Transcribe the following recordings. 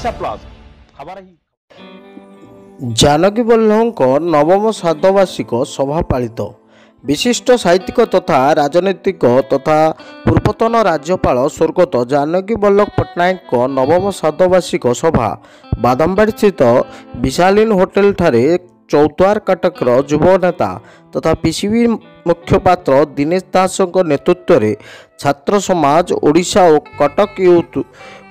Odisha plus खबर ही जानकी वल्लभଙ୍କ नवम श्राद्धवार्षिक सभा पालित विशिष्ट साहित्यिक तथा राजनैतिक तथा पूर्वतन राज्यपाल स्वर्गत जानकी वल्लभ पट्टनायक नवम श्राद्धवार्षिक सभा बादामबाड़ी स्थित विशालीन होटेल ठारे चौद्वार कटकर युव नेता तथा पीसीबी मुखपात्र दिनेश दास नेतृत्व में छात्र समाज ओडिशा और कटक यूथ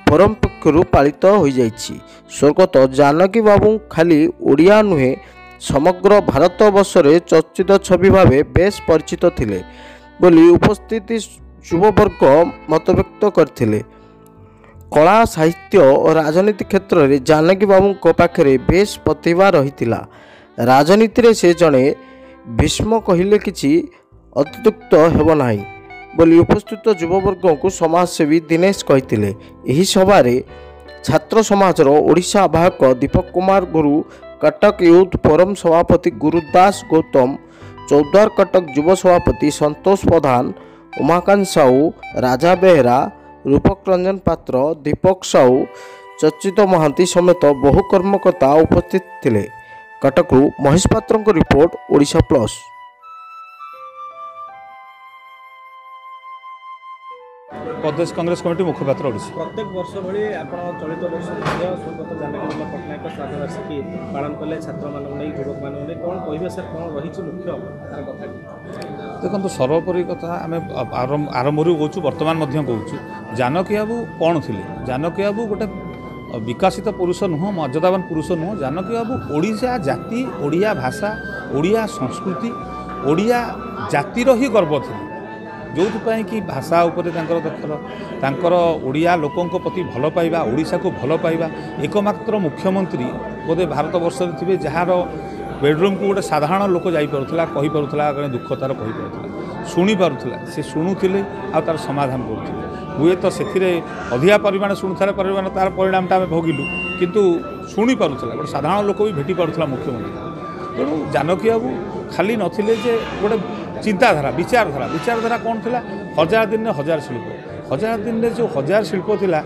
फोरम पक्षर पालित हो जाइछि। स्वर्गत जानकी बाबू खाली ओडिया नुहे समग्र भारत वर्षरे चर्चित छवि भाव बेस परिचित थिले बोली उपस्थित युववर्ग मतव्यक्त करथिले। कला साहित्य और राजनीति क्षेत्र में जानकी बाबू पाखरे बेस प्रतिभा रहितिला। राजनीति रे से जड़े भीष्म कहले किछि अत्युक्त हेब नाही बोली उपस्थित युववर्ग को समाजसेवी दिनेश कहते। यही सभारे छात्र समाजर ओडिशा आवाहक दीपक कुमार गुरु, कटक यूथ फोरम सभापति गुरुदास गौतम, चौद्वार कटक युव सभापति संतोष प्रधान, उमाकांत साहू, राजा बेहरा, रूपक रंजन पात्र, दीपक साहू, चर्चित महांती समेत बहु कर्मकर्ता उपस्थित थिले। कटकरू महेश पात्र रिपोर्ट ओडिशा प्लस। प्रदेश कांग्रेस कमिटी मुखपात्र ओडिशा प्रत्येक वर्ष भली आपण चलित वर्ष स्वर्गत जानकी वल्लभ पट्टनायक श्राद्धवार्षिकी पालन कले छात्र मान युवक मान कौन कहे सर कौन रही मुख्य तार कथा देखो सर्वोपरि कथा आम आरंभ कहूँ बर्तमान कहूँ जानकी बाबू कौन थे। जानकी बाबू गोटे विकसित पुरुष नुह मर्यादावान पुरुष नुह। जानकी बाबू ओडिशा जाति ओडिया भाषा ओडिया संस्कृति ओडिया जातिर ही गर्व थे जो कि भाषा उपर दखल ओडिया लोकों प्रति भल पाइबा ओडिशा को भल पाइबा एकमात्र मुख्यमंत्री बोधे भारत वर्ष थे जार बेडरूम को गोटे साधारण लोक जापरुला कही पारुला दुख तार कही पारुला शुणी पारुला से शुणुले आ तार समाधान करुले हुए तो से अधिका परिमाण शुणुला परिमाण तार परिणामटा आम भोगिलु किंतु शुणी पारुला गोटे साधारण लोक भी भेटी पारुला मुख्यमंत्री। तेणु जानकी बाबू खाली नथिले जे गोटे चिंताधारा विचारधारा कौन थी 1000 दिन 1000 शिल्प 1000 दिन में जो 1000 शिल्प थिला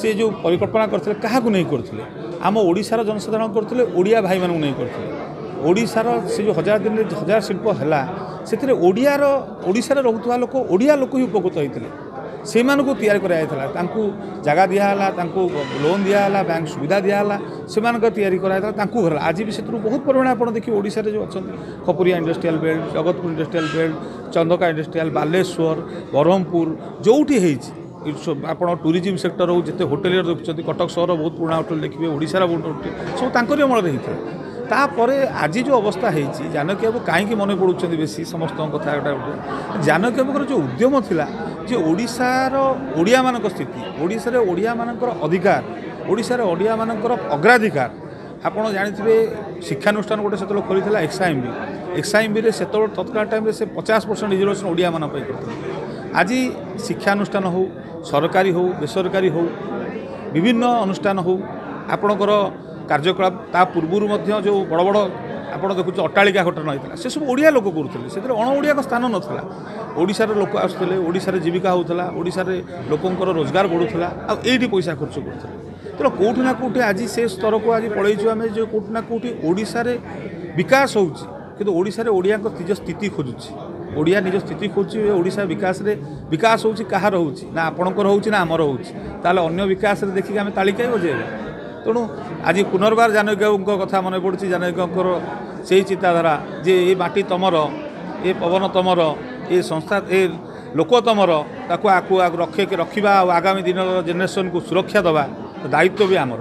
से जो परिकल्पना करते क्या नहीं करते आम ओडिशार जनसाधारण करते ओडिया भाई मानू नहीं करते ओडिशार से जो 1000 दिन 1000 शिल्प है से ओडिशार रोकुवा लोक ओडिया लोक ही उपकृत होते से तैयारी कराइला जगह दिहला लोन दिहला बैंक सुविधा दिहला से तैयारी कराइला घर आज भी से बहुत परिमाण आप देखिए ओडिशा जो अच्छा Khapuria industrial belt Jagatpur industrial belt Chandaka industrial Baleshwar Brahmapur जोटी आप टूरिज्म सेक्टर हो जिते होटेल देखते कटक सहर बहुत पुराना होटेल देखिए ओडिशार बहुत होटेल सब तांकरी अमल होता तापर आज जो अवस्था है जानकी बाबू कहीं मन पड़ुंट बेसी समस्त कथा गोटे जानकी बाबूर जो उद्यम थिला जे ओडिशार ओडिया मानक स्थिति ओडिशार ओडिया मानकर अधिकार ओडिशार ओडिया मानकर अग्राधिकार आपड़ जानिथिबे शिक्षानुष्ठान गोटे से खोली एक्सआईएमबी से तत्काल टाइम से 50% रिजर्वेशन ओडिया मान करते। आज शिक्षानुष्ठान हो सरकारी हो बेसरकारी हो विभिन्न अनुष्ठान हो आपणकर कार्यकलाप ता पूर्व जो बड़ बड़ आप देखुचे अट्टालिका घटना होता से सब ओडिया लोक करुले से अणओडिया स्थान नाला ओडिशार लोक आसुले ओडिशार जीविका होता ओडिशार लोकंर रोजगार बढ़ुला आईटी पैसा खर्च करते। तेणु कौटि ना कौटि आज से स्तर को आज पलैचु आम जो कौटि ना कौटि ओडिशार विकास होउछि किंतु ओडिशार ओडिया निज स्थिति खोजुछि ओडिया निज स्थिति खोजुछि ओडिशा विकास होउछि कहार होउछि ना आपणकर होउछि ना आमर होउछि ताले अन्य विकास रे देखिक आम तालिका बजेबा। तेणु आज पुनर्बार जानकी बाबू कथा मन पड़ुछि जानकी बाबूर से चिंताधारा जे ये माटी तमर ये पवन तमर ये संस्था ये लोक तमर ताकू आकू रखा आगामी दिन जेनेरेशन को सुरक्षा देवा दायित्व भी आमर।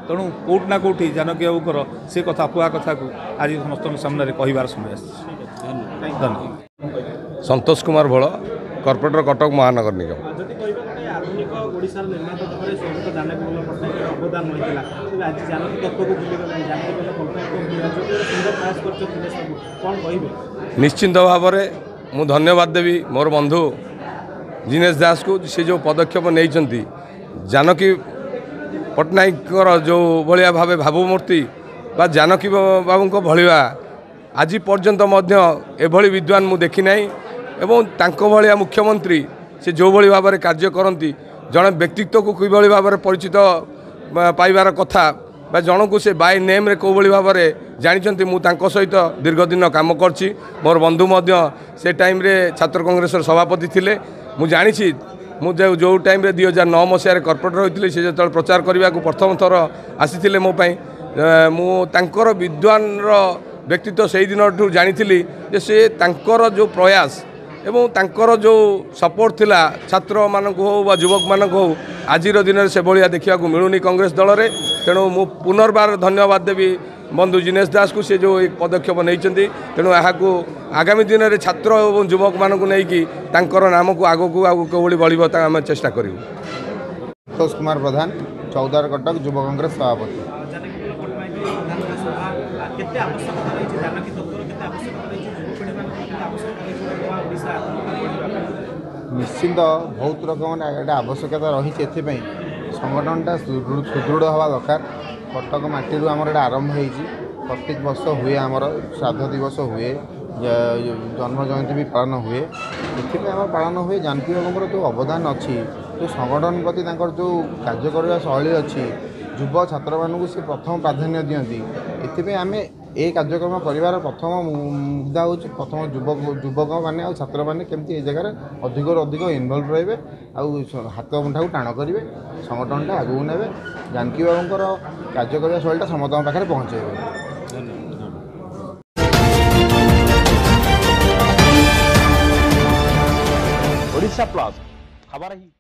तेणु कौटि ना कौटि जानकी बाबूर से कथा कुआ कथा को आज समस्त सामने कहबार समय धन्यवाद। संतोष कुमार भोल कॉर्पोरेटर कटक महानगर निगम ओडिशार निर्माण पथरे स्वर्गत जानकी वल्लभ पट्टनायक अवदान रही आज जानकी तत्व को भूलिगले जानकी वल्लभ पट्टनायक सुंदर प्रयास कर निश्चिंत भाव में मु धन्यवाद देवी मोर बंधु दिनेश दास को से जो पदक्षेप नहीं जानकी पट्टनायक जो भाया भाव भावमूर्ति बा जानकी बाबू भलिया आज पर्यंत एभली विद्वान मु देखी नहीं एवं तांको भलिया मुख्यमंत्री से जो भली भाव में कार्य करती जड़े व्यक्तित्व को किभली भाव में परिचित पाइबार कथा बा जनकु से बाय नेम रे कोभली भाव में जानते मुझे सहित दीर्घ दिन काम करछि मोर बंधु मध्य से टाइम रे छात्र कांग्रेस सभापति थिले मु जानी मुझे जो टाइम रे 2009 मसीह कॉर्पोरेटर होते से जो प्रचार करने को प्रथम थर आसी मो मुझर विद्वान व्यक्तित्व से दिन जानी से तांकर जो प्रयास एवं तांकर जो सपोर्ट थिला छात्र मानक हो बा युवक मानक हो आज दिन में से भाया देखा मिलूनी कांग्रेस दल में तेणु मु पुनर्बार धन्यवाद देवी बंधु जिनेश दास को से जो एक पदक्षेप नहीं तेणु यहाँ आगामी दिन में छात्र और युवक मानक नहीं नाम को आग को आगे बढ़ आम चेष्टा करूँ। संतोष कुमार प्रधान चौदार कटक युव कांग्रेस सभापति। निश्चिंत बहुत रकम आवश्यकता रही संगठनटा सुदृढ़ हवा दरकार। कटक माटी आमर आरंभ हो प्रत्येक वर्ष हुए आमर श्राद्ध दिवस हुए जन्म जयंती भी पालन हुए ये आम पालन हुए जानकी बाबूर जो अवदान अच्छी जो संगठन प्रति जो कार्य करने शैली अच्छी युव छात्र मानू से प्रथम प्राधान्य दिखती ये आम ये कार्यक्रम कर प्रथम मुद्दा हूँ प्रथम युवक मैंने छात्र मैंने केमती जगार अधिक अधिक इनवल्व रे हाथ मुठा को टाण करेंगे संगठनटा आगू ने जानकी बाबूर कार्य करने शैलीटा समस्त पाखे पहुँचे। ओडिशा प्लस खबर ही।